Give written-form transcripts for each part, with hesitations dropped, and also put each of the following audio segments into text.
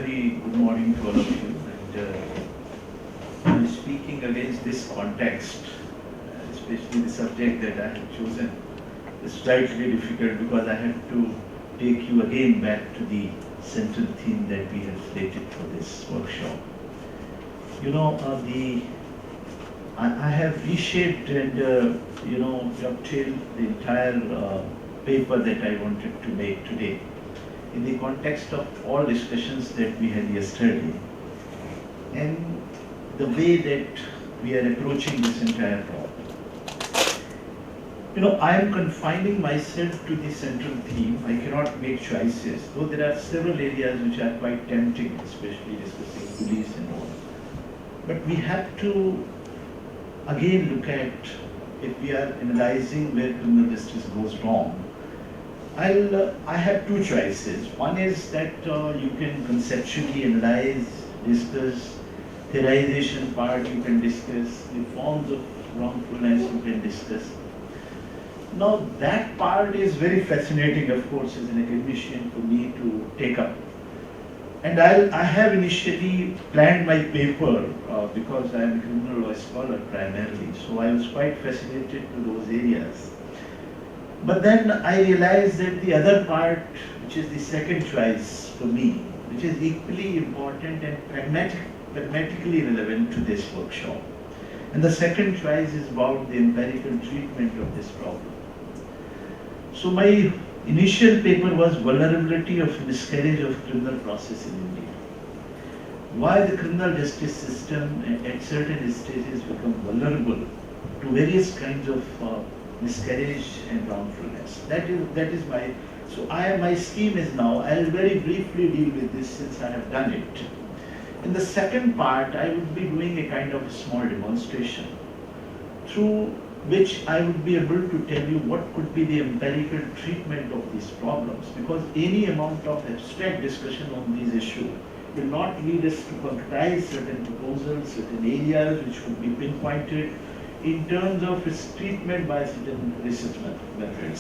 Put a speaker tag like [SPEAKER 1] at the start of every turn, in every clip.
[SPEAKER 1] very good morning to all of you. I'm speaking against this context, especially the subject that I have chosen. It's slightly difficult because I have to take you again back to the central theme that we have slated for this workshop. You know, I have reshaped and dovetailed the entire paper that I wanted to make today in the context of all discussions that we had yesterday and the way that we are approaching this entire problem. You know, I am confining myself to the central theme. I cannot make choices, though there are several areas which are quite tempting, especially discussing police and all. But we have to again look at, if we are analyzing where criminal justice goes wrong, I have two choices. One is that you can conceptually analyze, discuss, theorization part you can discuss, the forms of wrongfulness you can discuss. Now that part is very fascinating, of course, as an academician for me to take up. And I have initially planned my paper because I am a criminal law scholar primarily, so I was quite fascinated to those areas. But then I realized that the other part, which is the second choice for me, which is equally important and pragmatically relevant to this workshop. And the second choice is about the empirical treatment of this problem. So my initial paper was Vulnerability of Miscarriage of Criminal Process in India. Why the criminal justice system at certain stages become vulnerable to various kinds of miscarriage and wrongfulness. That is my, so my scheme is now, I'll very briefly deal with this since I have done it. In the second part, I would be doing a kind of a small demonstration through which I would be able to tell you what could be the empirical treatment of these problems, because any amount of abstract discussion on these issues will not lead us to concretize certain proposals, certain areas which could be pinpointed in terms of its treatment by certain research methods.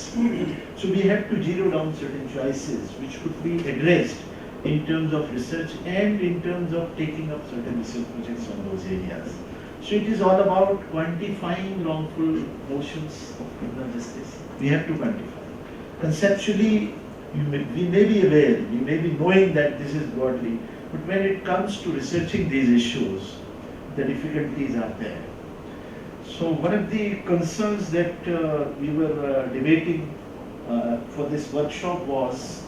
[SPEAKER 1] So we have to zero down certain choices which could be addressed in terms of research and in terms of taking up certain research projects on those areas. So it is all about quantifying wrongful notions of criminal justice. We have to quantify. Conceptually, we may be aware, we may be knowing that this is broadly, but when it comes to researching these issues, the difficulties are there. So one of the concerns that we were debating for this workshop was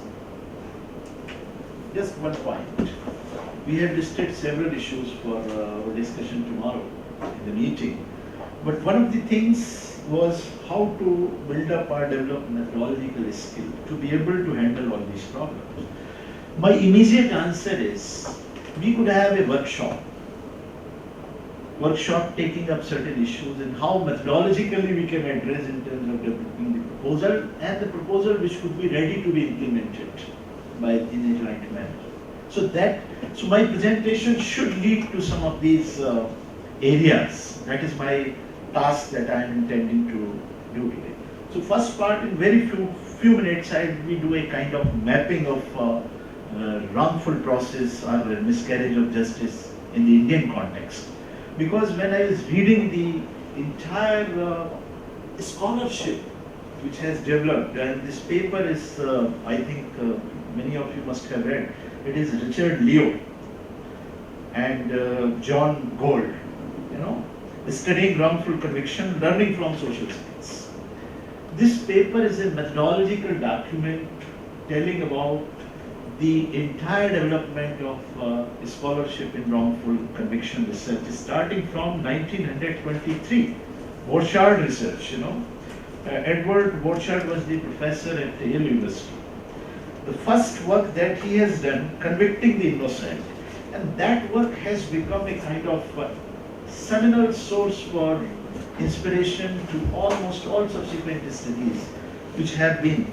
[SPEAKER 1] just one point. We have listed several issues for our discussion tomorrow in the meeting. But one of the things was how to build up or develop methodological skill to be able to handle all these problems. My immediate answer is we could have a workshop taking up certain issues and how methodologically we can address in terms of developing the proposal and the proposal which could be ready to be implemented by in a joint manner. So my presentation should lead to some of these areas. That is my task that I am intending to do today. So first part, in very few minutes, I will do a kind of mapping of wrongful process or miscarriage of justice in the Indian context. Because when I was reading the entire scholarship which has developed, and this paper is, I think many of you must have read, it is Richard Leo and John Gold, studying wrongful conviction, learning from social science. This paper is a methodological document telling about the entire development of scholarship in wrongful conviction research, starting from 1923, Borchardt research, Edward Borchardt was the professor at Yale University. The first work that he has done, convicting the innocent, and that work has become a kind of seminal source for inspiration to almost all subsequent studies which have been.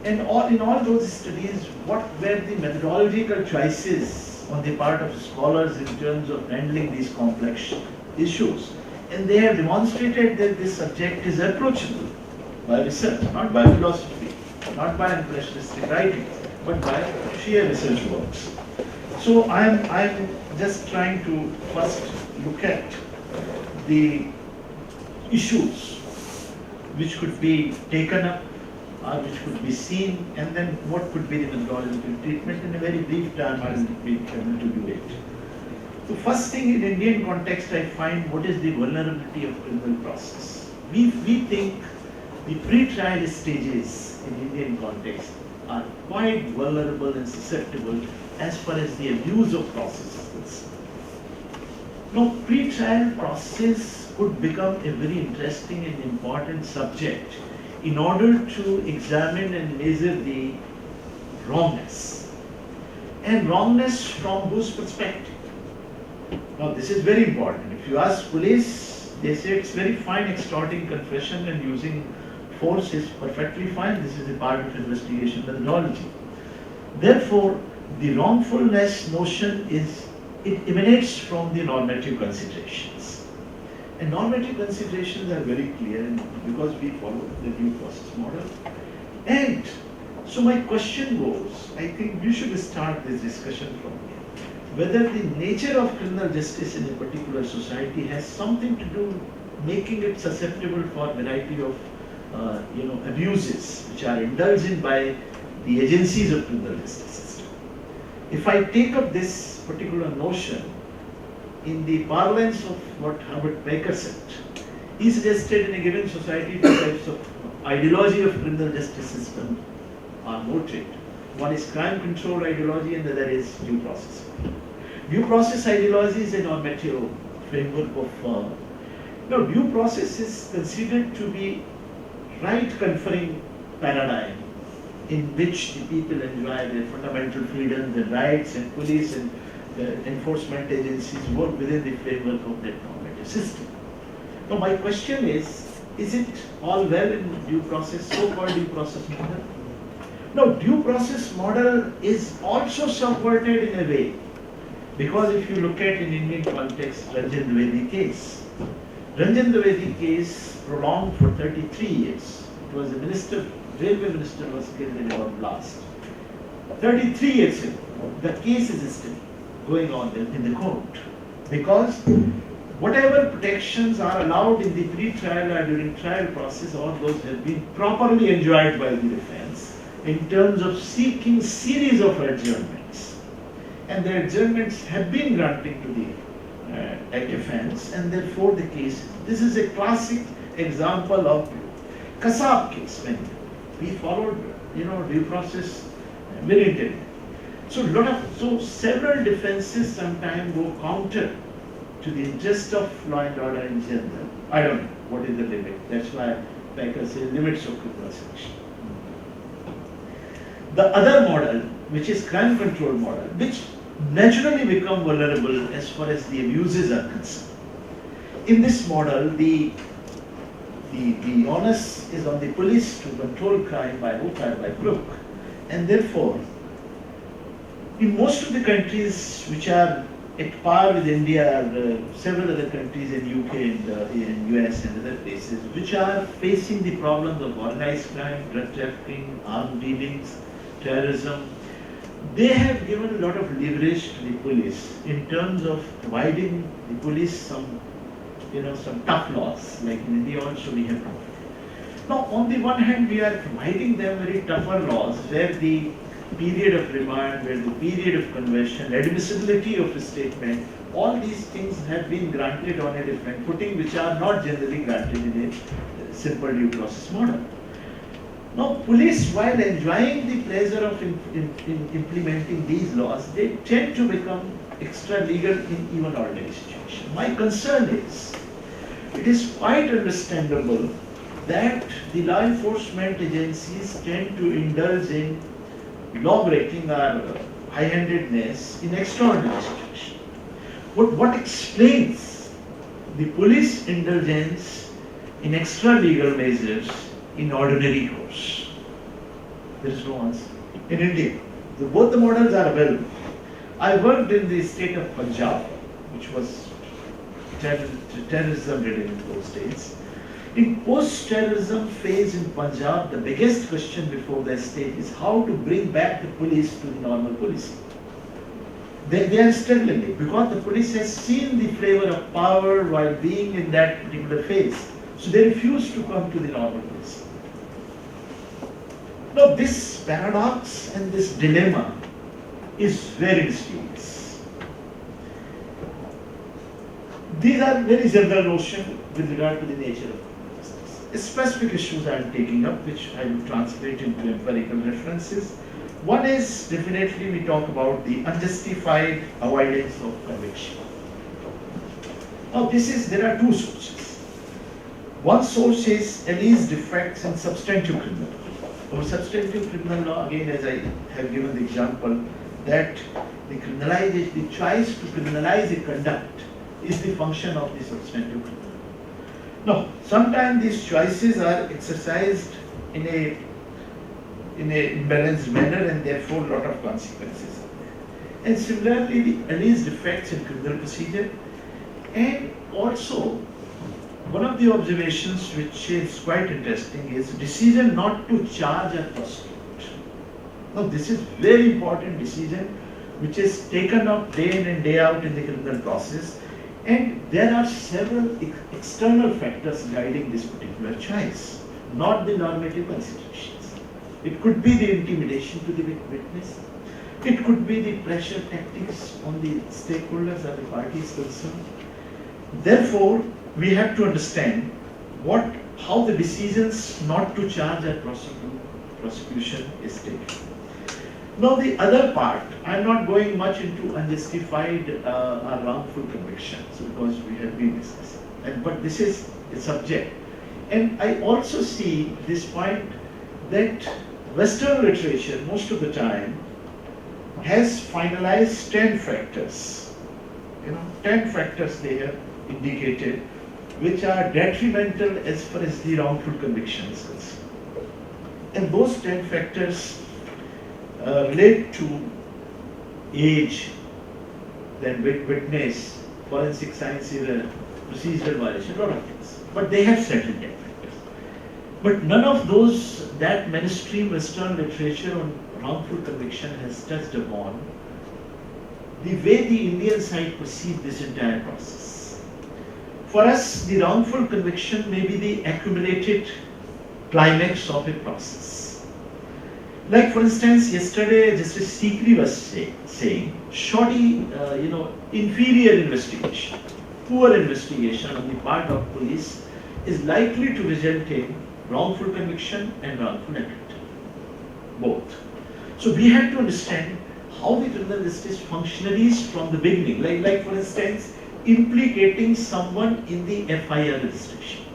[SPEAKER 1] And in all those studies, what were the methodological choices on the part of scholars in terms of handling these complex issues? And they have demonstrated that this subject is approachable by research, not by philosophy, not by impressionistic writing, but by sheer research works. So I'm just trying to first look at the issues which could be taken up or which could be seen, and then what could be the methodological treatment. In a very brief time I will be able to do it. So first thing, in Indian context, I find what is the vulnerability of criminal process. We think the pre-trial stages in Indian context are quite vulnerable and susceptible as far as the abuse of process is concerned. Now, pre-trial process could become a very interesting and important subject in order to examine and measure the wrongness. And wrongness from whose perspective? Now, this is very important. If you ask police, they say it's very fine extorting confession and using force is perfectly fine. This is a part of investigation methodology. Therefore, the wrongfulness notion it emanates from the normative considerations. And normative considerations are very clear because we follow the due process model. And so my question was, I think we should start this discussion from here, whether the nature of criminal justice in a particular society has something to do making it susceptible for a variety of abuses which are indulged in by the agencies of criminal justice system. If I take up this particular notion in the parlance of what Herbert Baker said, he suggested in a given society two types of ideology of criminal justice system are noted. One is crime control ideology and the other is due process. Due process ideology is a normative framework of due process is considered to be right conferring paradigm in which the people enjoy their fundamental freedoms and rights, and police and enforcement agencies work within the framework of that normative system. Now my question is it all well in due process, so-called due process model? Now, due process model is also subverted in a way, because if you look at in Indian context Ranjan Dwivedi case. Ranjan Dwivedi case prolonged for 33 years. It was a minister, railway minister was killed in a bomb blast. 33 years ago, the case is still going on in the court, because whatever protections are allowed in the pre-trial or during trial process, all those have been properly enjoyed by the defense in terms of seeking series of adjournments. And the adjournments have been granted to the defense, and therefore the case. This is a classic example of Kasab case when we followed, due process very intently. So several defenses sometimes go counter to the interest of law and order in general. I don't know what is the limit. That's why Becker says limits of criminal sanction. The other model, which is crime control model, which naturally become vulnerable as far as the abuses are concerned. In this model, the onus is on the police to control crime by hook or by crook, and therefore, in most of the countries which are at par with India, several other countries in UK and in US and other places, which are facing the problems of organized crime, drug trafficking, armed dealings, terrorism, they have given a lot of leverage to the police in terms of providing the police some tough laws, like in India also we have provided. Now, on the one hand, we are providing them very tougher laws where the period of remand, where the period of conversion, admissibility of a statement, all these things have been granted on a different footing, which are not generally granted in a simple due process model. Now, police, while enjoying the pleasure of implementing these laws, they tend to become extra legal in even ordinary situations. My concern is, it is quite understandable that the law enforcement agencies tend to indulge in law-breaking or high-handedness in extraordinary situations. But what explains the police indulgence in extra-legal measures in ordinary course? There is no answer. In India, both the models are available. I worked in the state of Punjab, which was terrorism-ridden in those days. In post-terrorism phase in Punjab, the biggest question before the state is how to bring back the police to the normal policing. They are struggling it because the police has seen the flavor of power while being in that particular phase. So they refuse to come to the normal place. Now this paradox and this dilemma is very mysterious. These are very general notions with regard to the nature of justice. Specific issues I am taking up, which I will translate into empirical references. One is definitely we talk about the unjustified avoidance of conviction. Now there are two sources. One source is alleged defects in substantive criminal law. Or substantive criminal law, again, as I have given the example, that the choice to criminalize a conduct is the function of the substantive criminal law. Now, sometimes these choices are exercised in a imbalanced manner, and therefore a lot of consequences are there. And similarly, the alleged defects in criminal procedure, and also one of the observations which is quite interesting is decision not to charge or prosecute. Now this is very important decision which is taken up day in and day out in the criminal process, and there are several external factors guiding this particular choice, not the normative considerations. It could be the intimidation to the witness. It could be the pressure tactics on the stakeholders or the parties concerned. Therefore, we have to understand how the decisions not to charge or prosecution is taken. Now the other part, I am not going much into unjustified or wrongful convictions because we have been discussing. But this is a subject. And I also see this point that Western literature most of the time has finalized 10 factors. 10 factors they have indicated which are detrimental as far as the wrongful conviction is concerned. And those 10 factors relate to age, then witness, forensic science error, procedural violation, a lot of things. But they have certain 10 factors. But none of those that mainstream Western literature on wrongful conviction has touched upon the way the Indian side perceived this entire process. For us, the wrongful conviction may be the accumulated climax of a process. Like for instance, yesterday Justice Sikri was saying, shoddy, inferior investigation, poor investigation on the part of police is likely to result in wrongful conviction and wrongful acquittal, both. So we have to understand how the criminal justice functionaries from the beginning, like for instance, implicating someone in the FIR registration,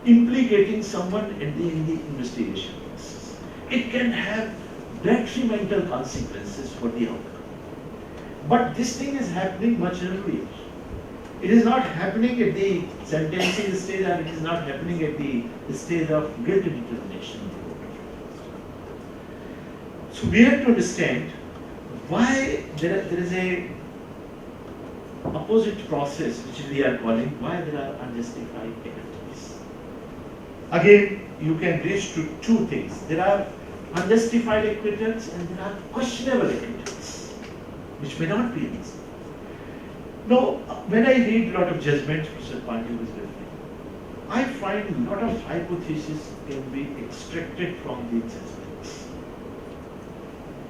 [SPEAKER 1] implicating someone in the investigation process. It can have detrimental consequences for the outcome. But this thing is happening much earlier. It is not happening at the sentencing stage, and it is not happening at the stage of guilty determination. So we have to understand why there is a opposite process which we are calling, why there are unjustified acquittals. Again, you can reach to two things. There are unjustified acquittals and there are questionable acquittals, which may not be unjustified. Now, when I read a lot of judgments, Professor Pandey was referring, I find a lot of hypotheses can be extracted from these judgments.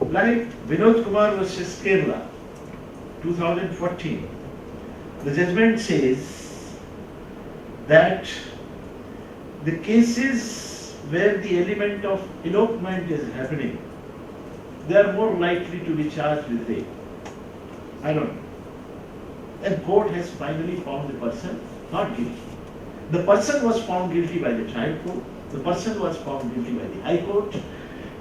[SPEAKER 1] Like Vinod Kumar versus Kerala, 2014, the judgment says that the cases where the element of elopement is happening, they are more likely to be charged with rape. I don't know. And court has finally found the person not guilty. The person was found guilty by the trial court. The person was found guilty by the high court.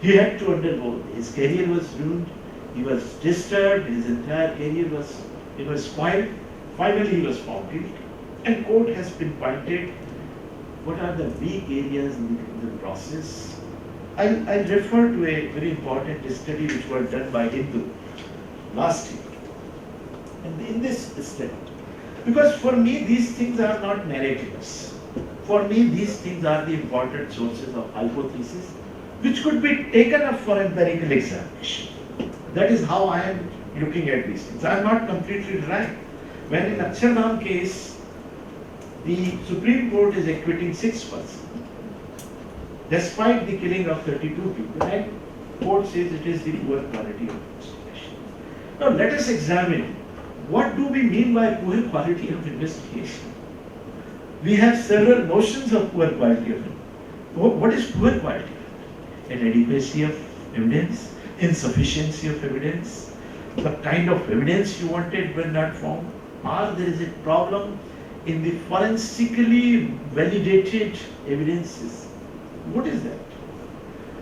[SPEAKER 1] He had to undergo, his career was ruined, he was disturbed, his entire career was spoiled. Finally he was found guilty. And court has pinpointed what are the weak areas in the process. I'll refer to a very important study which was done by Hindu last year. And in this study, because for me these things are not narratives. For me these things are the important sources of hypothesis which could be taken up for empirical examination. That is how I am looking at these things. I am not completely right. When in Akshardham case, the Supreme Court is acquitting 6 persons, despite the killing of 32 people, and court says it is the poor quality of investigation. Now let us examine what do we mean by poor quality of investigation. We have several notions of poor quality of investigation. What is poor quality? Inadequacy of evidence, insufficiency of evidence, the kind of evidence you wanted were not found, or there is a problem in the forensically validated evidences. What is that?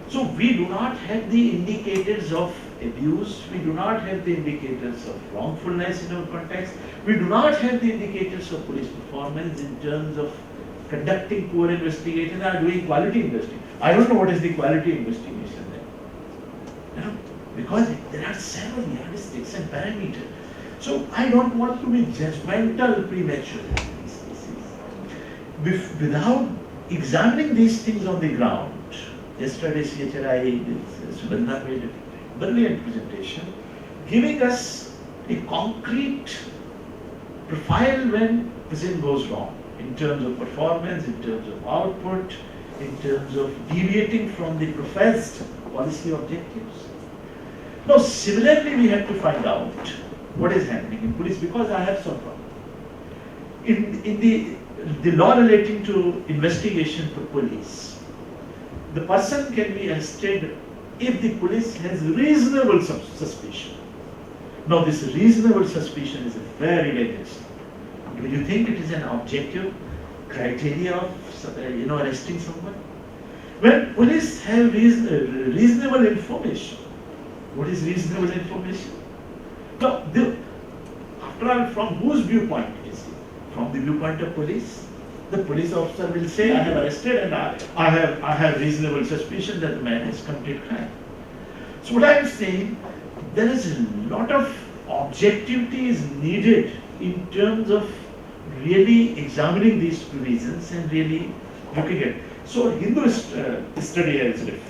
[SPEAKER 1] So we do not have the indicators of abuse, we do not have the indicators of wrongfulness in our context, we do not have the indicators of police performance in terms of conducting poor investigation or doing quality investigation. I don't know what is the quality investigation there. You know, because there are several yardsticks and parameters. So I don't want to be judgmental prematurely. Without examining these things on the ground, yesterday CHRI, Subhandha made a brilliant presentation, giving us a concrete profile when prison goes wrong, in terms of performance, in terms of output, in terms of deviating from the professed policy objectives. Now, similarly, we have to find out what is happening in police, because I have some problem. In the law relating to investigation for police, the person can be arrested if the police has reasonable suspicion. Now, this reasonable suspicion is a very dangerous. Do you think it is an objective criteria of arresting someone? When police have reasonable information, what is reasonable information? Now, after all, from whose viewpoint is it? From the viewpoint of police. The police officer will say, I have arrested and I have reasonable suspicion that the man has committed crime. So what I am saying, there is a lot of objectivity is needed in terms of really examining these provisions and really looking at it. So Hindu study as referred,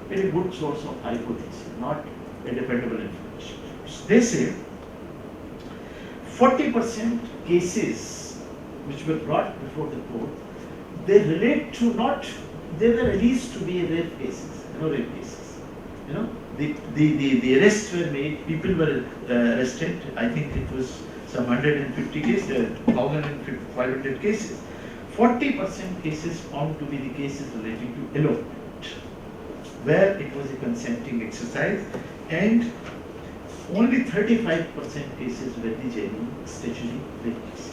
[SPEAKER 1] very good source of hypothesis, not a dependable information. They say 40% cases which were brought before the court, they relate to they were released to be rape cases, rape cases. The arrests were made, people were arrested. I think it was some 150 cases, 1,500 cases. 40% cases found to be the cases relating to elopement, where it was a consenting exercise, and only 35% cases were the genuine statutory rape cases.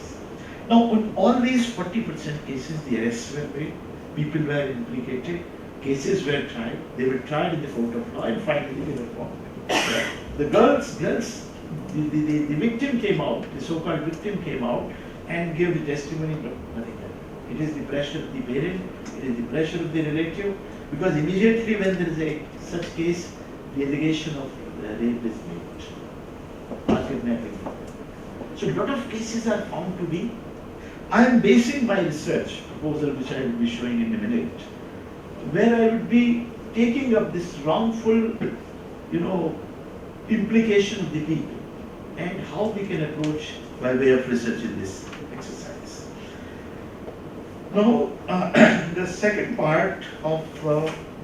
[SPEAKER 1] Now, on all these 40% cases, the arrests were made, people were implicated, cases were tried, they were tried in the court of law, and finally they were found. The the victim came out, the so-called victim came out and gave the testimony, but nothing happened. It is the pressure of the parent, it is the pressure of the relative, because immediately when there is such case, the allegation of rape is made, or kidnapping. So a lot of cases are found to be. I am basing my research proposal, which I will be showing in a minute, where I will be taking up this wrongful, implication of the people and how we can approach by way of research in this exercise. Now, the second part of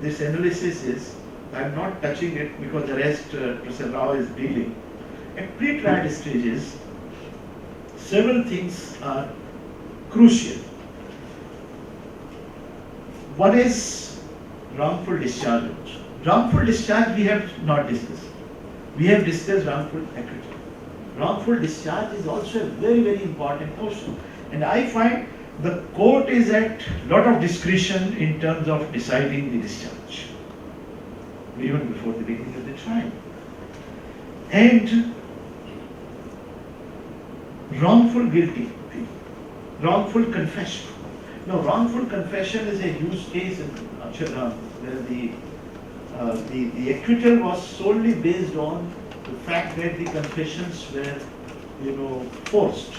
[SPEAKER 1] this analysis is, I am not touching it because the rest Professor Rao is dealing. At pre-trial stages, several things are crucial. One is wrongful discharge. Wrongful discharge we have not discussed. We have discussed wrongful acquittal. Wrongful discharge is also a very, very important notion. And I find the court is at a lot of discretion in terms of deciding the discharge, even before the beginning of the trial. And wrongful guilty plea, wrongful confession. Now, wrongful confession is a huge case in Akshardham, where the acquittal was solely based on the fact that the confessions were, forced,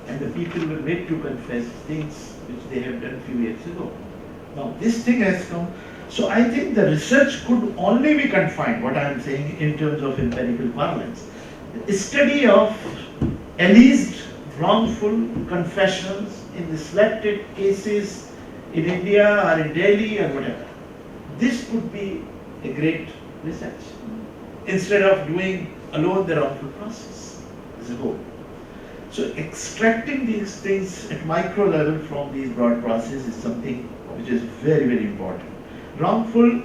[SPEAKER 1] and the people were made to confess things which they have done few years ago. Now, this thing has come. So I think the research could only be confined, what I am saying in terms of empirical parlance, a study of alleged wrongful confessions in the selected cases in India or in Delhi or whatever. This could be a great research instead of doing alone the wrongful process as a whole. So extracting these things at micro level from these broad processes is something which is very, very important. Wrongful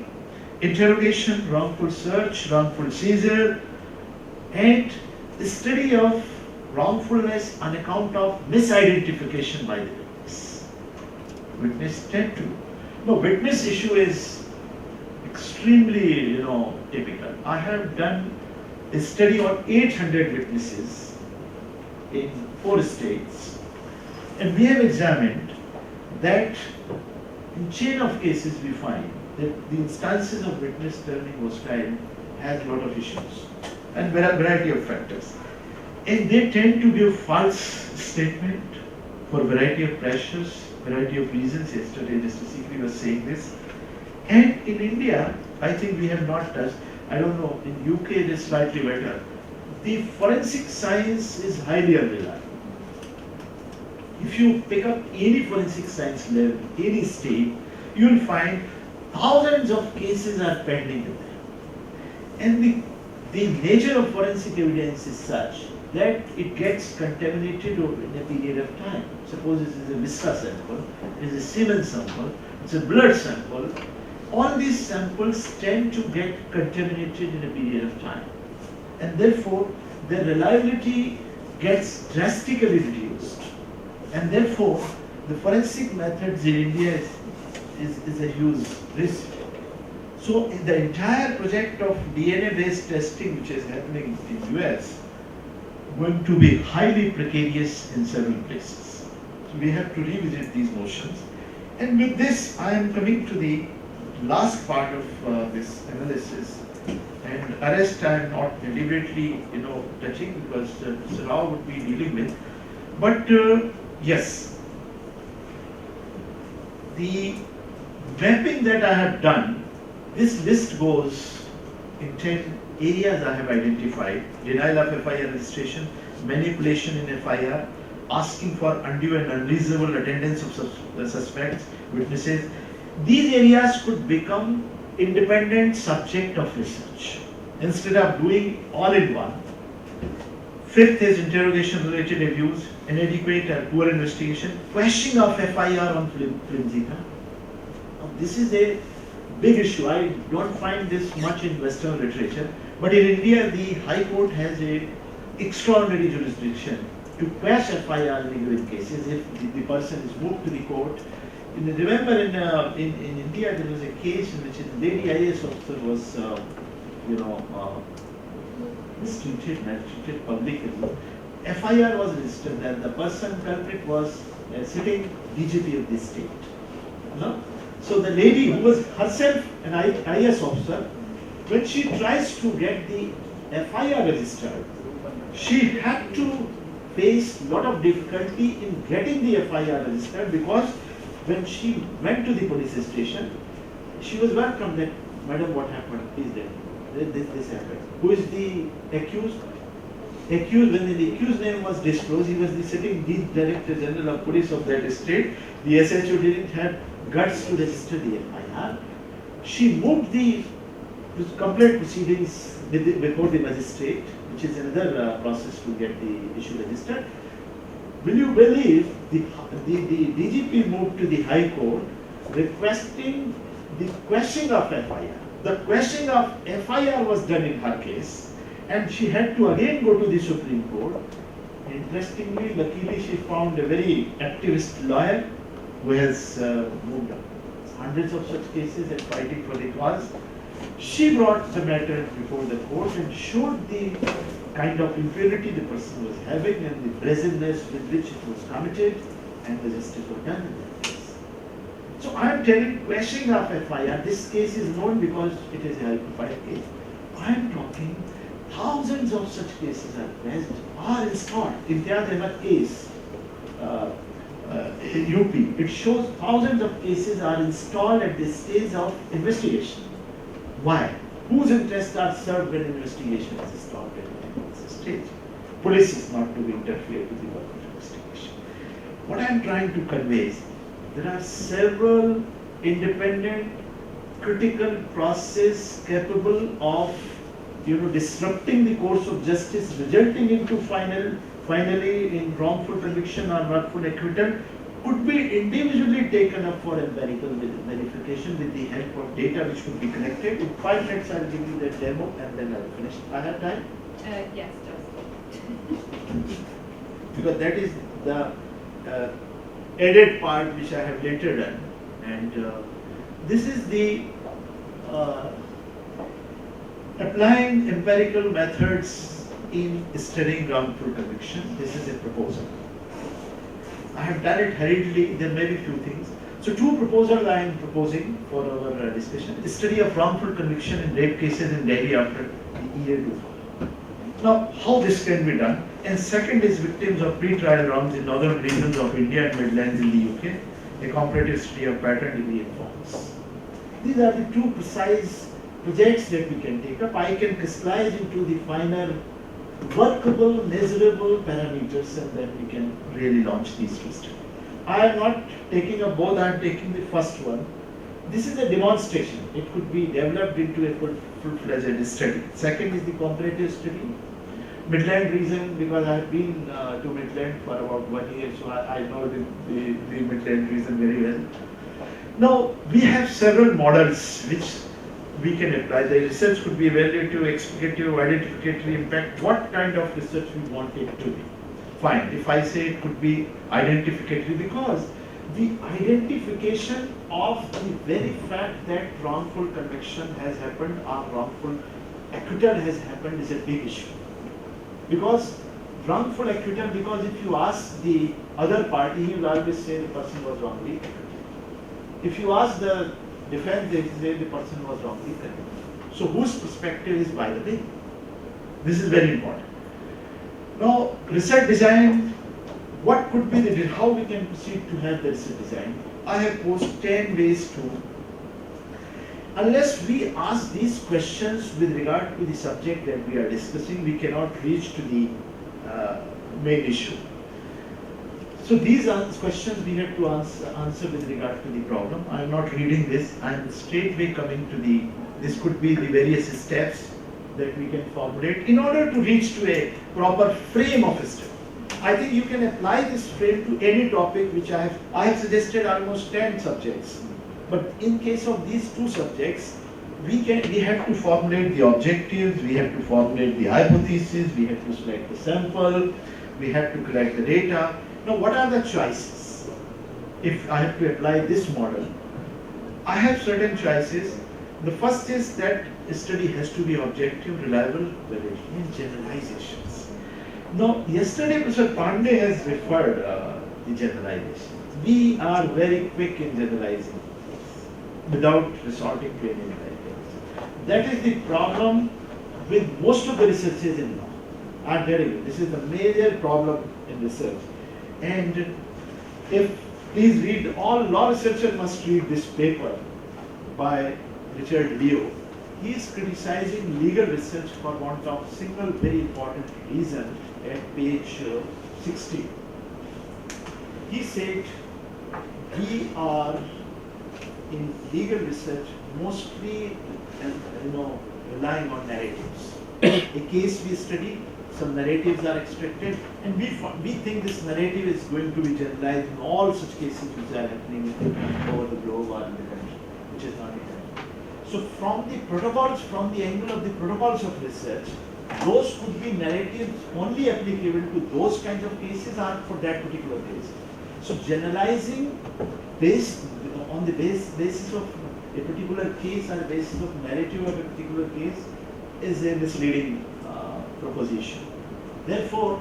[SPEAKER 1] interrogation, wrongful search, wrongful seizure, and the study of wrongfulness on account of misidentification by the witness. Witness tend to. No, witness issue is extremely, typical. I have done a study on 800 witnesses in 4 states, and we have examined that in chain of cases we find that the instances of witness turning hostile has a lot of issues and variety of factors. And they tend to give false statement for variety of pressures, variety of reasons. Yesterday Justice Sikri was saying this. And in India, I think we have not touched, I don't know, in UK it is slightly better. The forensic science is highly unreliable. If you pick up any forensic science level, any state, you will find thousands of cases are pending in there. And the nature of forensic evidence is such that it gets contaminated in a period of time. Suppose this is a viscera sample, it is a semen sample, it's a blood sample. All these samples tend to get contaminated in a period of time. And therefore, their reliability gets drastically reduced. And therefore, the forensic methods in India is a huge risk. So, in the entire project of DNA-based testing which is happening in the US, going to be highly precarious in several places. So, we have to revisit these notions. And with this, I am coming to the last part of this analysis. And arrest I am not deliberately, touching because Mr. Rao would be dealing with. But yes, the mapping that I have done, this list goes in 10 areas I have identified: denial of FIR registration, manipulation in FIR, asking for undue and unreasonable attendance of suspects, witnesses. These areas could become independent subject of research instead of doing all in one. Fifth is interrogation related abuse, inadequate or poor investigation, questioning of FIR on flimsy ground. Now, this is a big issue. I don't find this much in Western literature, but in India the High Court has a extraordinary jurisdiction to quash FIR in given cases if the person is moved to the court. Remember in India there was a case in which a lady IAS officer was mistreated, maltreated publicly. FIR was registered and the person culprit was sitting DGP of the state. So the lady who was herself an IAS officer, when she tries to get the FIR registered, she had to face a lot of difficulty in getting the FIR registered because when she went to the police station, she was welcomed that, madam, what happened? Please tell me. This happened. Who is the accused? When the accused name was disclosed, he was the sitting Director General of Police of that state. The SHO didn't have guts to register the FIR. She moved the complaint proceedings before the magistrate, which is another process to get the issue registered. Will you believe the DGP moved to the High Court requesting the questioning of FIR. The questioning of FIR was done in her case, and she had to again go to the Supreme Court. Interestingly, luckily she found a very activist lawyer who has moved up hundreds of such cases and fighting for the cause. She brought the matter before the court and showed the kind of impunity the person was having and the brazenness with which it was committed, and the justice was done in that case. So I am telling, questioning of FIR, this case is known because it is a high-profile case. I am talking thousands of such cases are present, are installed. Imtiaz Ahmed case, UP, it shows thousands of cases are installed at this stage of investigation. Why? Whose interests are served when investigation is installed at this stage? Police is not to interfere with the work of investigation. What I am trying to convey is there are several independent critical processes capable of disrupting the course of justice, resulting into finally in wrongful conviction or wrongful acquittal, could be individually taken up for empirical verification with the help of data which could be collected. In 5 minutes I will give you the demo and then I will finish. I have time?
[SPEAKER 2] Yes, just.
[SPEAKER 1] Because that is the added part which I have later done. And this is the applying empirical methods in studying wrongful conviction. This is a proposal. I have done it hurriedly. There may be few things. So 2 proposals I am proposing for our discussion. Study of wrongful conviction in rape cases in Delhi after the year 2000. Now, how this can be done? And second is victims of pre-trial wrongs in northern regions of India and Midlands in the UK, a comparative study of pattern degree forms. These are the 2 precise projects that we can take up. I can crystallize into the finer workable, measurable parameters, and then we can really launch these 2 studies. I am not taking up both, I am taking the first one. This is a demonstration. It could be developed into a full-fledged study. Second is the comparative study. Midland region, because I have been to Midland for about 1 year, so I know the Midland region very well. Now, we have several models which we can apply. The research could be evaluative, explicative, identificatory impact, what kind of research we want it to be. Fine, if I say it could be identificatory, because the identification of the very fact that wrongful conviction has happened or wrongful acquittal has happened is a big issue. Because wrongful acquittal, because if you ask the other party, he will always say the person was wrongly acquitted. If you ask the defense, they say the person was wrongly convicted. So whose perspective is by the way? This is very important. Now, research design, what could be the, how we can proceed to have the research design? I have posed 10 ways to, unless we ask these questions with regard to the subject that we are discussing, we cannot reach to the main issue. So these are questions we have to answer with regard to the problem. I am not reading this, I am straightway coming to the, this could be the various steps that we can formulate in order to reach to a proper frame of a study. I think you can apply this frame to any topic which I have suggested almost 10 subjects. But in case of these 2 subjects, we have to formulate the objectives, we have to formulate the hypothesis, we have to select the sample, we have to collect the data. Now, what are the choices? If I have to apply this model, I have certain choices. The first is that a study has to be objective, reliable, valid, and generalizations. Now, yesterday Professor Pandey has referred the generalizations. We are very quick in generalizing without resorting to any generalization. That is the problem with most of the researchers in law. I'm telling you, this is the major problem in research. And if, please read, all law researchers must read this paper by Richard Leo. He is criticizing legal research for want of single very important reason at page 60. He said, we are in legal research mostly relying on narratives. A case we study, some narratives are extracted, and we think this narrative is going to be generalized in all such cases which are happening over the globe or in the country, which is not the case. So from the protocols, from the angle of the protocols of research, those could be narratives only applicable to those kinds of cases or for that particular case. So generalizing based on the basis of a particular case or basis of narrative of a particular case is a misleading proposition. Therefore,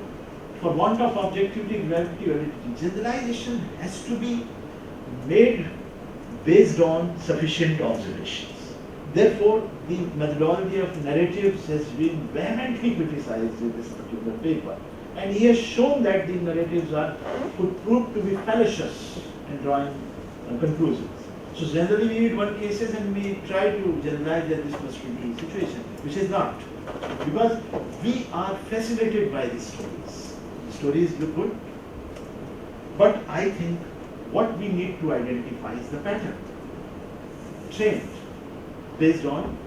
[SPEAKER 1] for want of objectivity, reality, validity, generalization has to be made based on sufficient observations. Therefore, the methodology of narratives has been vehemently criticized in this particular paper. And he has shown that the narratives could prove to be fallacious in drawing conclusions. So generally we read one cases and we try to generalize that this must be the situation, which is not. Because we are fascinated by these stories. The stories look good, but I think what we need to identify is the pattern, trend, based on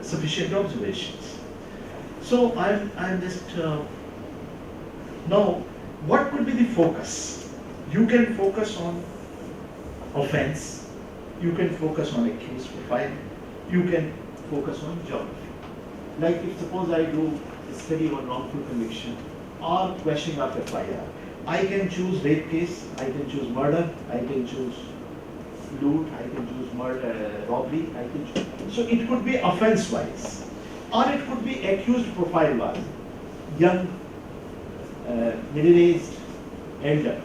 [SPEAKER 1] sufficient observations. So I'm just now, what could be the focus? You can focus on offense, you can focus on accused profile, you can focus on geography. Like if suppose I do a study on wrongful conviction or questioning of FIR, I can choose rape case, I can choose murder, I can choose loot, I can choose murder, robbery, I can choose. So it could be offense wise, or it could be accused profile wise, young, middle-aged, elder,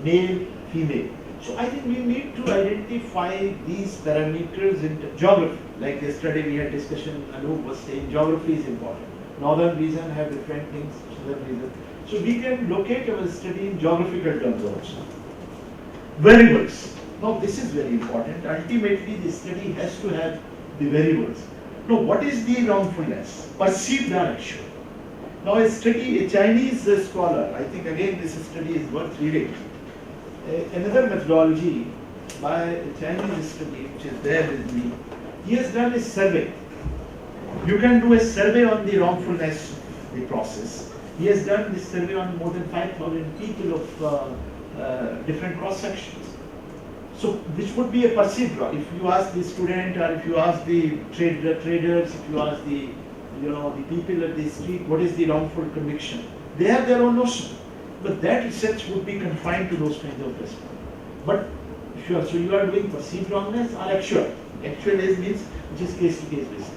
[SPEAKER 1] male, female. So I think we need to identify these parameters in geography. Like yesterday we had discussion, Anup was saying geography is important. Northern region have different things, southern region. So we can locate our study in geographical terms also. Variables. Now this is very important. Ultimately the study has to have the variables. Now what is the wrongfulness? Perceived or actual? Now a study, a Chinese scholar, I think again this study is worth reading. Another methodology by a Chinese study which is there with me, he has done a survey. You can do a survey on the wrongfulness of the process. He has done this survey on more than 5,000 people of different cross sections. So which would be a perceived wrong. If you ask the student or if you ask the traders, if you ask the the people at the street, what is the wrongful conviction? They have their own notion. But that research would be confined to those kinds of response. But sure, so you are doing perceived wrongness or actual. Actual is means which is case to case basis.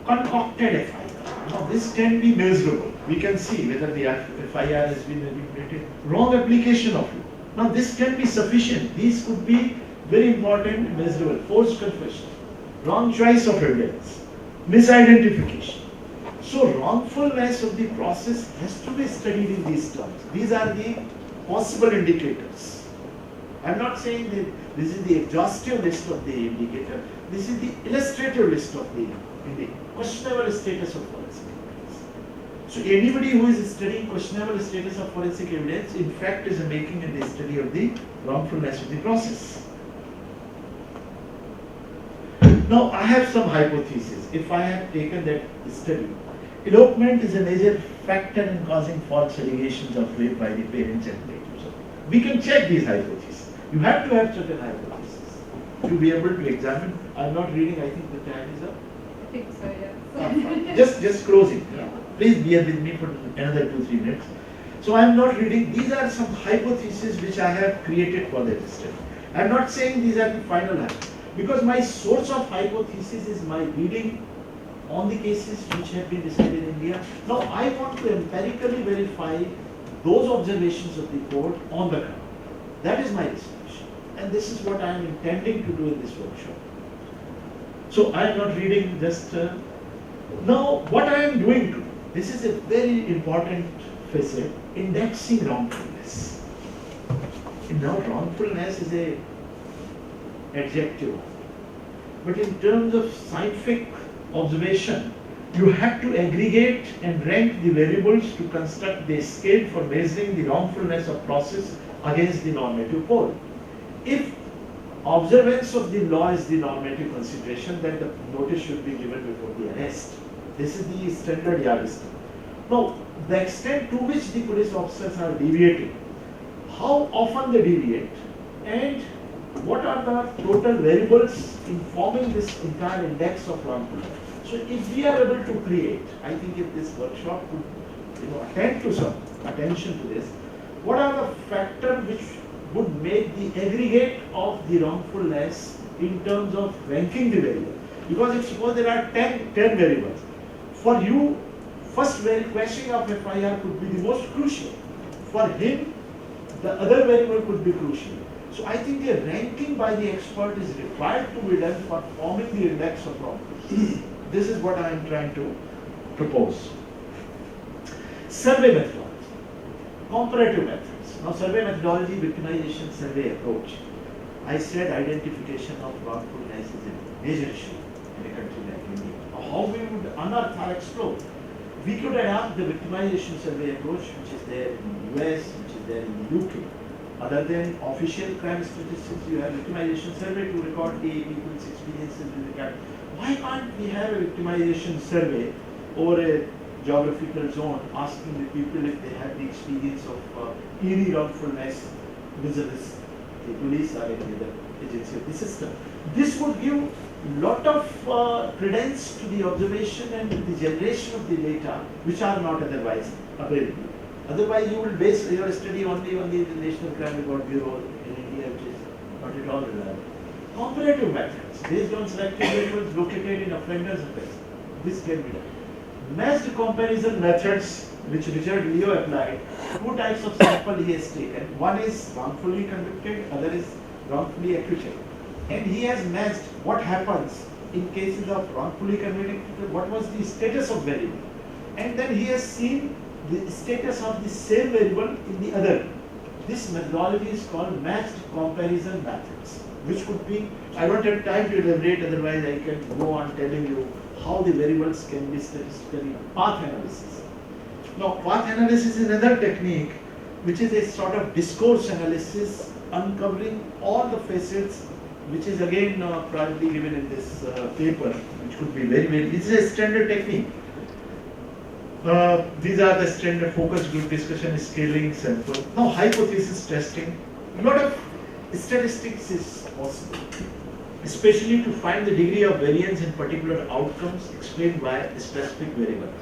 [SPEAKER 1] Concocted FIR. Now this can be measurable. We can see whether the FIR has been manipulated. Wrong application of it. Now this can be sufficient. These could be very important, measurable. Forced confession. Wrong choice of evidence. Misidentification. So wrongfulness of the process has to be studied in these terms. These are the possible indicators. I'm not saying that this is the exhaustive list of the indicator. This is the illustrative list of the questionable status of forensic evidence. So anybody who is studying questionable status of forensic evidence, in fact, is making a study of the wrongfulness of the process. Now I have some hypotheses. If I have taken that study, elopement is a major factor in causing false allegations of rape by the parents and relatives. We can check these hypotheses. You have to have certain hypotheses to be able to examine. I'm not reading, I think the time is up.
[SPEAKER 2] I think so, yeah.
[SPEAKER 1] Just closing. Yeah. Please bear with me for another 2-3 minutes. So I'm not reading. These are some hypotheses which I have created for that study. I'm not saying these are the final hypotheses, because my source of hypothesis is my reading on the cases which have been decided in India. Now I want to empirically verify those observations of the court on the ground. That is my research. And this is what I am intending to do in this workshop. So I am not reading just... now what I am doing to, this is a very important facet, indexing wrongfulness. Now wrongfulness is a adjective. But in terms of scientific observation, you have to aggregate and rank the variables to construct the scale for measuring the wrongfulness of process against the normative pole. If observance of the law is the normative consideration, then the notice should be given before the arrest. This is the standard yardstick. Now, the extent to which the police officers are deviating, how often they deviate, and what are the total variables informing this entire index of wrongfulness. So if we are able to create, I think if this workshop could attend to some attention to this, what are the factors which would make the aggregate of the wrongfulness in terms of ranking the variables? Because if suppose there are 10 variables, for you, first questioning of FIR could be the most crucial. For him, the other variable could be crucial. So I think a ranking by the expert is required to be done for forming the index of wrongfulness. This is what I am trying to propose.
[SPEAKER 3] Survey methodology, comparative methods. Now survey methodology, victimization survey approach. I said identification of wrongfulness is a major issue in a country like India. How we would unearth or explore? We could adopt the victimization survey approach, which is there in the US, which is there in the UK. Other than official crime statistics, you have victimization survey to record the people's experiences with the crime. Why can't we have a victimization survey over a geographical zone asking the people if they have the experience of any wrongfulness vis-a-vis the police or any other agency of the system? This would give lot of credence to the observation and to the generation of the data which are not otherwise available. Otherwise, you will base your study only on the National Crime Record Bureau in India, which is not at all reliable. Comparative methods based on selected variables located in offenders' affairs. This can be done. Matched comparison methods, which Richard Leo applied. Two types of sample he has taken. One is wrongfully convicted, other is wrongfully acquitted. And he has matched what happens in cases of wrongfully convicted, what was the status of variable. And then he has seen the status of the same variable in the other. This methodology is called matched comparison methods, which could be, I don't have time to elaborate, otherwise I can go on telling you how the variables can be statistically path analysis. Now, path analysis is another technique which is a sort of discourse analysis uncovering all the facets, which is again probably given in this paper, which could be very, this is a standard technique. These are the standard focus group discussion, scaling, sample. Now, hypothesis testing. A lot of statistics is possible, especially to find the degree of variance in particular outcomes explained by a specific variable.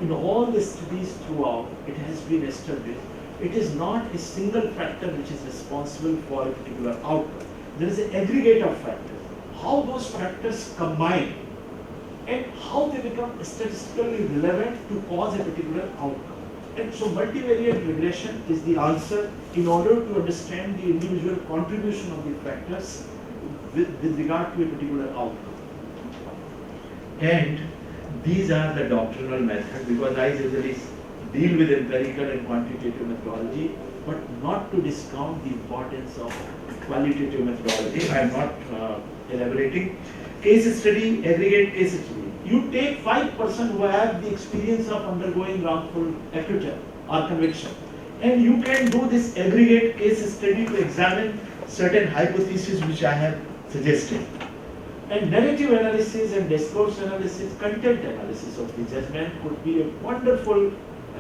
[SPEAKER 3] In all the studies throughout, it has been established, it is not a single factor which is responsible for a particular outcome. There is an aggregate of factors. How those factors combine and how they become statistically relevant to cause a particular outcome. And so multivariate regression is the answer in order to understand the individual contribution of the factors with regard to a particular outcome. And these are the doctrinal methods, because I usually deal with empirical and quantitative methodology, but not to discount the importance of qualitative methodology. I am not elaborating. Case study, aggregate case study. You take 5% who have the experience of undergoing wrongful acquittal or conviction, and you can do this aggregate case study to examine certain hypotheses which I have suggested. And narrative analysis and discourse analysis, content analysis of the judgment could be a wonderful.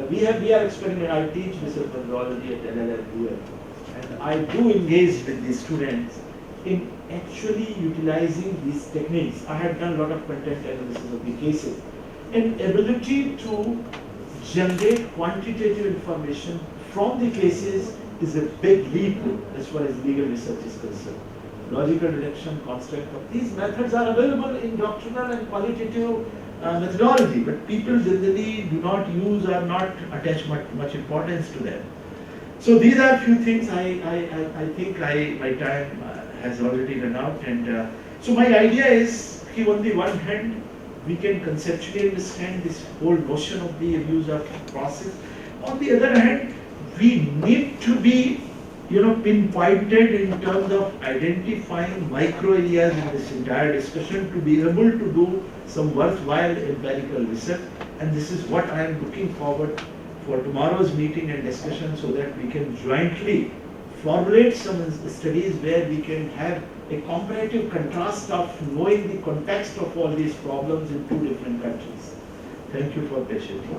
[SPEAKER 3] We are experimenting. I teach this methodology at LLM, and I do engage with the students in actually utilizing these techniques. I have done a lot of content analysis of the cases, and ability to generate quantitative information from the cases is a big leap as far as legal research is concerned. Logical deduction, construct of these methods are available in doctrinal and qualitative methodology, but people generally do not use or not attach much importance to them. So these are few things. I think my time has already run out, and so my idea is, on the one hand, we can conceptually understand this whole notion of the abuse of process. On the other hand, we need to be pinpointed in terms of identifying micro areas in this entire discussion to be able to do some worthwhile empirical research. And this is what I am looking forward for tomorrow's meeting and discussion, so that we can jointly formulate some studies where we can have a comparative contrast of knowing the context of all these problems in two different countries. Thank you for patiently.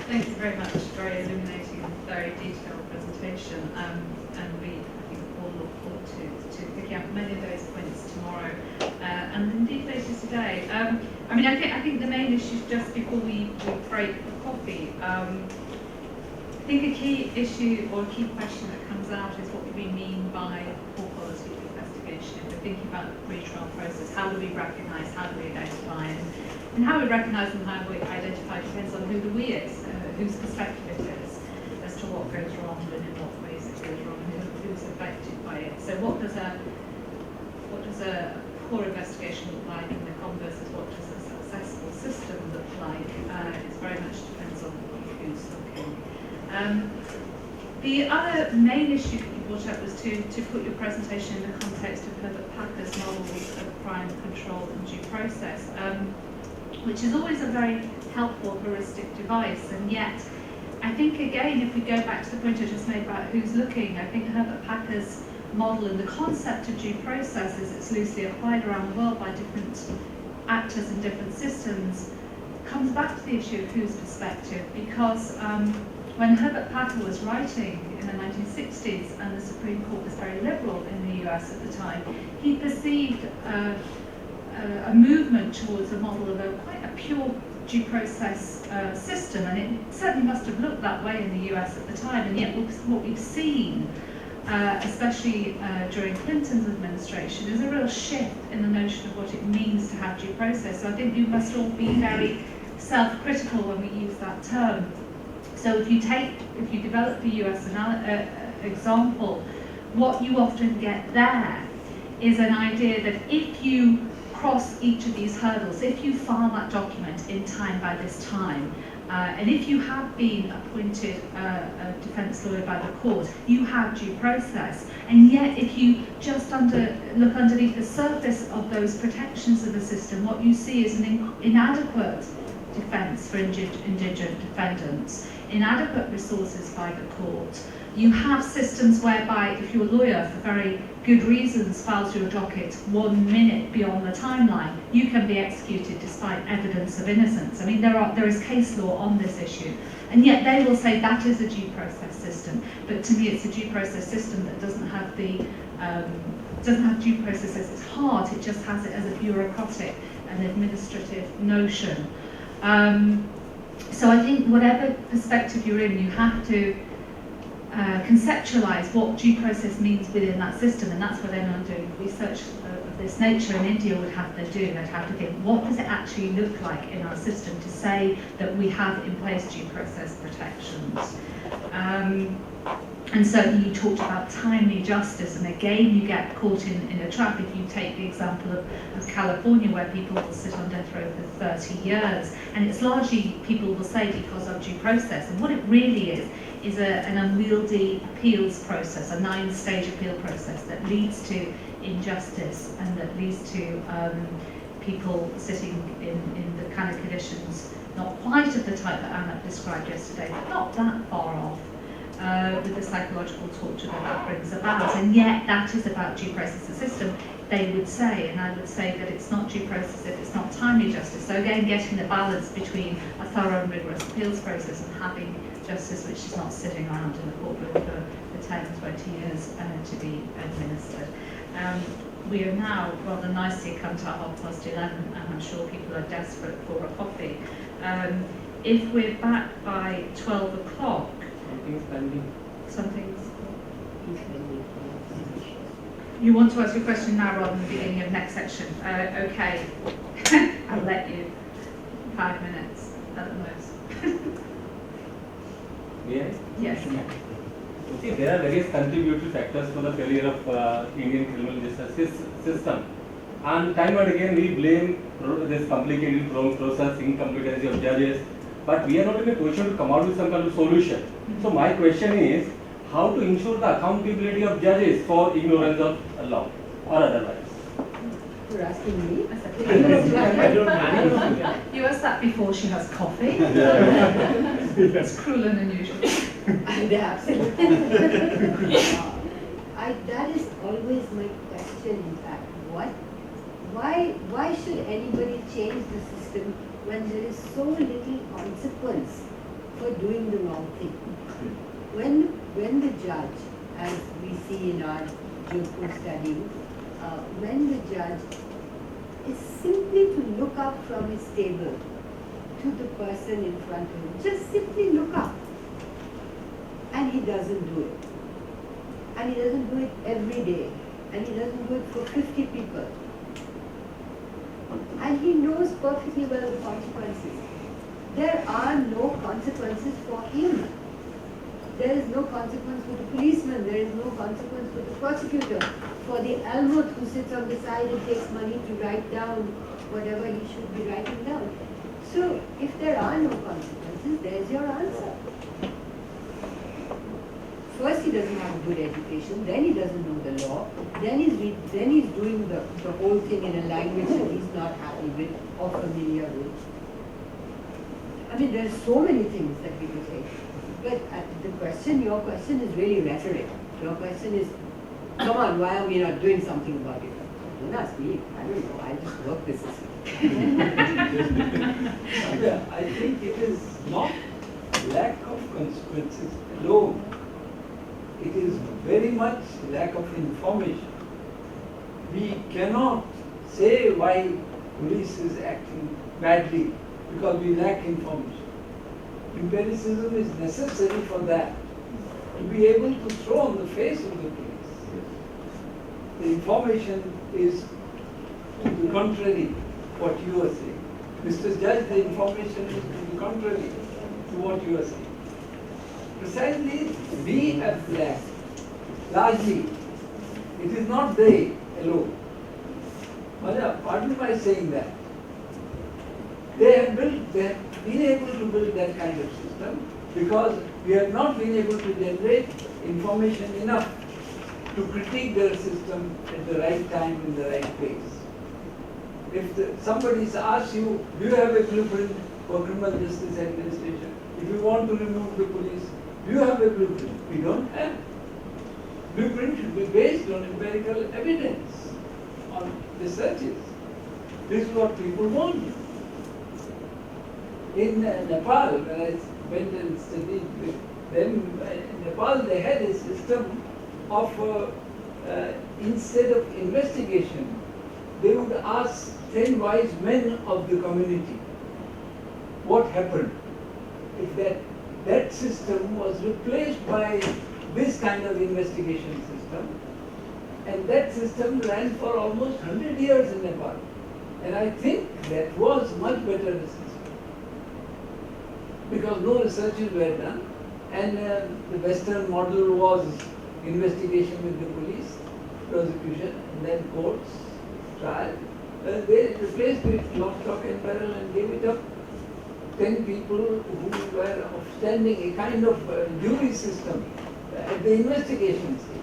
[SPEAKER 2] Thank you very much. Very illuminating and very detailed presentation. And we, I think, all look forward to picking up many of those points tomorrow, and indeed later today. I think the main issue, just before we break for coffee, I think a key issue or a key question that comes out is what we mean by poor quality of investigation. If we're thinking about the pre-trial process, how do we recognise, how do we identify, and how we recognise and how we identify depends on who the we is, whose perspective it is, as to what goes wrong and in what ways it goes wrong and who's affected by it. So what does a poor investigation look like, and the converse is what does a successful system look like? It very much depends on who's looking. The other main issue that you brought up was to put your presentation in the context of Herbert Packer's models of crime, control and due process, which is always a very helpful heuristic device, and yet I think again, if we go back to the point I just made about who's looking, I think Herbert Packer's model and the concept of due process as it's loosely applied around the world by different actors and different systems comes back to the issue of whose perspective, because when Herbert Packer was writing in the 1960s and the Supreme Court was very liberal in the US at the time, he perceived a movement towards a model of quite a pure due process system, and it certainly must have looked that way in the US at the time, and yet what we've seen, especially during Clinton's administration, is a real shift in the notion of what it means to have due process. So I think we must all be very self-critical when we use that term. So if you develop the US example, what you often get there is an idea that if you cross each of these hurdles, if you file that document in time by this time, and if you have been appointed a defence lawyer by the court, you have due process. And yet, if you just look underneath the surface of those protections of the system, what you see is an inadequate defence for indigent defendants, inadequate resources by the court. You have systems whereby if your lawyer, for very good reasons, files your docket 1 minute beyond the timeline, you can be executed despite evidence of innocence. I mean, there is case law on this issue, and yet they will say that is a due process system. But to me, it's a due process system that doesn't have due process as its heart. It just has it as a bureaucratic and administrative notion. So I think whatever perspective you're in, you have to conceptualize what due process means within that system, and that's what anyone doing research of this nature in India would have to do. They'd have to think, what does it actually look like in our system to say that we have in place due process protections? And certainly you talked about timely justice, and again you get caught in a trap if you take the example of California, where people will sit on death row for 30 years, and it's largely, people will say, because of due process, and what it really is an unwieldy appeals process, a 9-stage appeal process that leads to injustice and that leads to people sitting in the kind of conditions not quite of the type that Anna described yesterday, but not that far off, with the psychological torture that brings about. And yet that is about due process. The system, they would say, and I would say that it's not due process if it's not timely justice. So again, getting the balance between a thorough and rigorous appeals process and having justice which is not sitting around in the courtroom for 10, 20 years to be administered. We have now rather nicely come to 11:30, and I'm sure people are desperate for a coffee. If we're back by 12 o'clock,
[SPEAKER 4] Something's pending.
[SPEAKER 2] something's... You want to ask your question now rather than the beginning of next section? Okay, I'll let you. 5 minutes at the most.
[SPEAKER 4] Yes?
[SPEAKER 2] Yes.
[SPEAKER 4] See, there are various contributory factors to the failure of Indian criminal justice system. And time and again we blame this complicated process, incompetency of judges, but we are not in a position to come out with some kind of solution. So my question is, how to ensure the accountability of judges for ignorance of law or otherwise?
[SPEAKER 5] You're asking me?
[SPEAKER 3] I don't manage.
[SPEAKER 2] You asked that before she has coffee. It's cruel and unusual.
[SPEAKER 5] Absolutely. That is always my question, in fact. Why should anybody change the system when there is so little consequence for doing the wrong thing? When the judge, as we see in our Jodhpur study, when the judge is simply to look up from his table to the person in front of him, just simply look up, and he doesn't do it. And he doesn't do it every day, and he doesn't do it for 50 people. And he knows perfectly well the consequences. There are no consequences for him. There is no consequence for the policeman, there is no consequence for the prosecutor, for the almut who sits on the side and takes money to write down whatever he should be writing down. So if there are no consequences, there's your answer. First he doesn't have a good education, then he doesn't know the law, then he's doing the whole thing in a language that he's not happy with or familiar with. I mean, there's so many things that we could say. But your question is really rhetoric. Your question is, come on, why are we not doing something about it? Don't ask me, I don't know, I just work this system.
[SPEAKER 6] Yeah, I think it is not lack of consequences alone. It is very much lack of information. We cannot say why police is acting badly because we lack information. Empiricism is necessary for that, to be able to throw on the face of the police. The information is to the contrary what you are saying. Mr. Judge, the information is to the contrary to what you are saying. Precisely, we have lacked, largely, it is not they alone. Pardon my saying that. They have been able to build that kind of system because we have not been able to generate information enough to critique their system at the right time in the right place. If somebody asks you, do you have a blueprint for criminal justice administration? If you want to remove the police, do you have a blueprint? We don't have. Blueprint should be based on empirical evidence, on researches. This is what people want. In Nepal, when I went and studied with them, in Nepal they had a system of, instead of investigation, they would ask 10 wise men of the community what happened. If that system was replaced by this kind of investigation system, and that system ran for almost 100 years in Nepal. And I think that was much better a system, because no researches were done, and the Western model was investigation with the police, prosecution, and then courts, trial. They replaced it lock, stock and barrel and gave it up. 10 people who were outstanding, a kind of jury system at the investigation stage.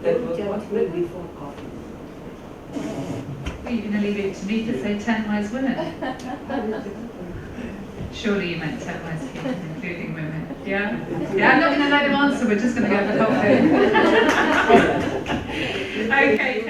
[SPEAKER 6] That was much better.
[SPEAKER 5] Before coffee.
[SPEAKER 2] Are you going to leave it to me to say 10 wise women? Surely you meant 10 wise people, including women. Yeah? Yeah, I'm not going to let him answer, we're just going to go for coffee. Okay.